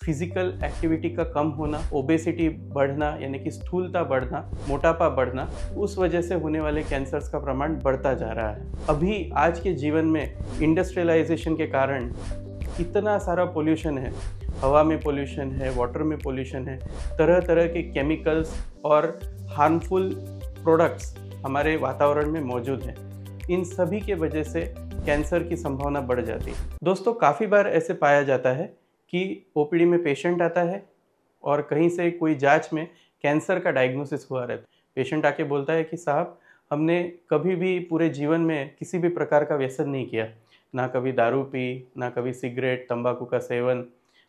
Physical activity का कम होना, obesity बढ़ना यानी कि स्थूलता बढ़ना, मोटापा बढ़ना, उस वजह से होने वाले कैंसर्स का प्रमाण बढ़ता जा रहा है। अभी आज के जीवन में इंडस्ट्रियलाइजेशन के कारण इतना सारा पोल्यूशन है, हवा में पोल्यूशन है, वाटर में पोल्यूशन है, तरह तरह के केमिकल्स और हार्मफुल प्रोडक्ट्स हमारे वातावरण में मौजूद हैं। इन सभी के वजह से कैंसर की संभावना बढ़ जाती है। दोस्तों, काफ़ी बार ऐसे पाया जाता है कि ओपीडी में पेशेंट आता है और कहीं से कोई जांच में कैंसर का डायग्नोसिस हुआ रहता है। पेशेंट आके बोलता है कि साहब, हमने कभी भी पूरे जीवन में किसी भी प्रकार का व्यसन नहीं किया, ना कभी दारू पी, ना कभी सिगरेट तंबाकू का सेवन,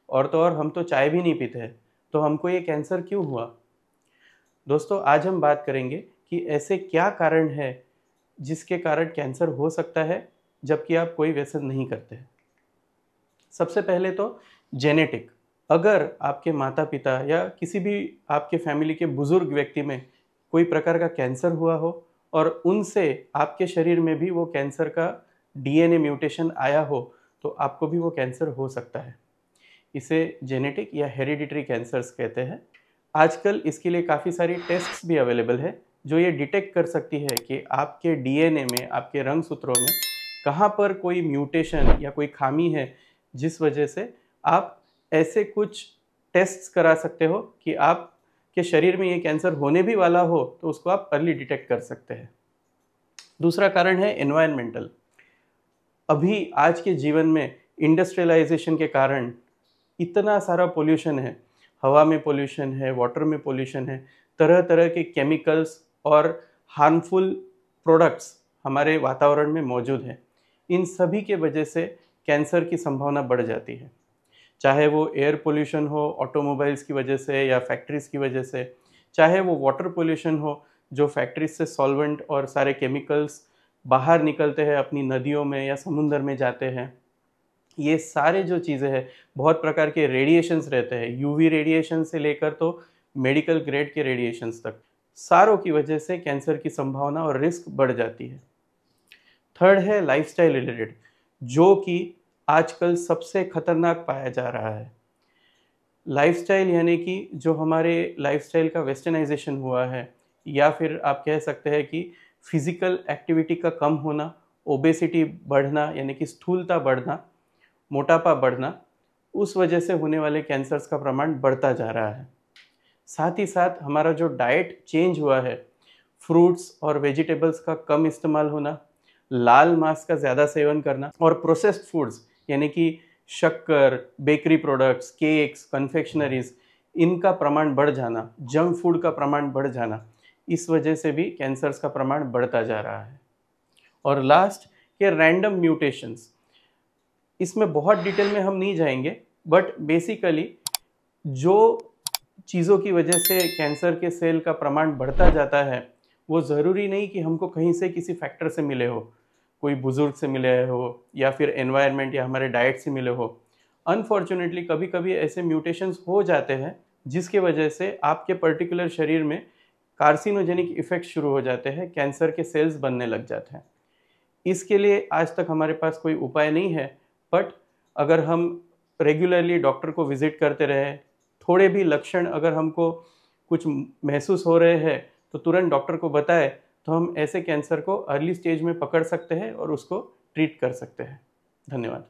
और तो और हम तो चाय भी नहीं पीते हैं, तो हमको ये कैंसर क्यों हुआ। दोस्तों, आज हम बात करेंगे कि ऐसे क्या कारण है जिसके कारण कैंसर हो सकता है जबकि आप कोई व्यसन नहीं करते। सबसे पहले तो जेनेटिक। अगर आपके माता पिता या किसी भी आपके फैमिली के बुजुर्ग व्यक्ति में कोई प्रकार का कैंसर हुआ हो और उनसे आपके शरीर में भी वो कैंसर का डीएनए म्यूटेशन आया हो, तो आपको भी वो कैंसर हो सकता है। इसे जेनेटिक या हेरिडिटरी कैंसर्स कहते हैं। आजकल इसके लिए काफ़ी सारी टेस्ट्स भी अवेलेबल है जो ये डिटेक्ट कर सकती है कि आपके डीएनए में, आपके रंग सूत्रों में कहाँ पर कोई म्यूटेशन या कोई खामी है, जिस वजह से आप ऐसे कुछ टेस्ट्स करा सकते हो कि आपके शरीर में ये कैंसर होने भी वाला हो तो उसको आप अर्ली डिटेक्ट कर सकते हैं। दूसरा कारण है एनवायरमेंटल। अभी आज के जीवन में इंडस्ट्रियलाइजेशन के कारण इतना सारा पोल्यूशन है, हवा में पोल्यूशन है, वाटर में पोल्यूशन है, तरह तरह के केमिकल्स और हार्मफुल प्रोडक्ट्स हमारे वातावरण में मौजूद हैं। इन सभी के वजह से कैंसर की संभावना बढ़ जाती है, चाहे वो एयर पोल्यूशन हो ऑटोमोबाइल्स की वजह से या फैक्ट्रीज़ की वजह से, चाहे वो वाटर पोल्यूशन हो जो फैक्ट्रीज से सॉल्वेंट और सारे केमिकल्स बाहर निकलते हैं, अपनी नदियों में या समुंदर में जाते हैं। ये सारे जो चीज़ें हैं, बहुत प्रकार के रेडिएशंस रहते हैं, यूवी रेडिएशन से लेकर तो मेडिकल ग्रेड के रेडिएशंस तक, सारों की वजह से कैंसर की संभावना और रिस्क बढ़ जाती है। थर्ड है लाइफस्टाइल रिलेटेड, जो कि आजकल सबसे खतरनाक पाया जा रहा है। लाइफस्टाइल यानी कि जो हमारे लाइफस्टाइल का वेस्टर्नाइजेशन हुआ है, या फिर आप कह सकते हैं कि फिजिकल एक्टिविटी का कम होना, ओबेसिटी बढ़ना यानी कि स्थूलता बढ़ना, मोटापा बढ़ना, उस वजह से होने वाले कैंसर्स का प्रमाण बढ़ता जा रहा है। साथ ही साथ हमारा जो डाइट चेंज हुआ है, फ्रूट्स और वेजिटेबल्स का कम इस्तेमाल होना, लाल मांस का ज़्यादा सेवन करना और प्रोसेस्ड फूड्स यानी कि शक्कर, बेकरी प्रोडक्ट्स, केक्स, कन्फेक्शनरीज, इनका प्रमाण बढ़ जाना, जंक फूड का प्रमाण बढ़ जाना, इस वजह से भी कैंसर्स का प्रमाण बढ़ता जा रहा है। और लास्ट के रैंडम म्यूटेशंस। इसमें बहुत डिटेल में हम नहीं जाएंगे, बट बेसिकली जो चीज़ों की वजह से कैंसर के सेल का प्रमाण बढ़ता जाता है, वो ज़रूरी नहीं कि हमको कहीं से किसी फैक्टर से मिले हो, कोई बुज़ुर्ग से मिले हो या फिर एनवायरनमेंट या हमारे डाइट से मिले हो। अनफॉर्चुनेटली कभी कभी ऐसे म्यूटेशंस हो जाते हैं जिसके वजह से आपके पर्टिकुलर शरीर में कार्सिनोजेनिक इफेक्ट शुरू हो जाते हैं, कैंसर के सेल्स बनने लग जाते हैं। इसके लिए आज तक हमारे पास कोई उपाय नहीं है, बट अगर हम रेगुलरली डॉक्टर को विजिट करते रहे, थोड़े भी लक्षण अगर हमको कुछ महसूस हो रहे हैं तो तुरंत डॉक्टर को बताएं, तो हम ऐसे कैंसर को अर्ली स्टेज में पकड़ सकते हैं और उसको ट्रीट कर सकते हैं। धन्यवाद।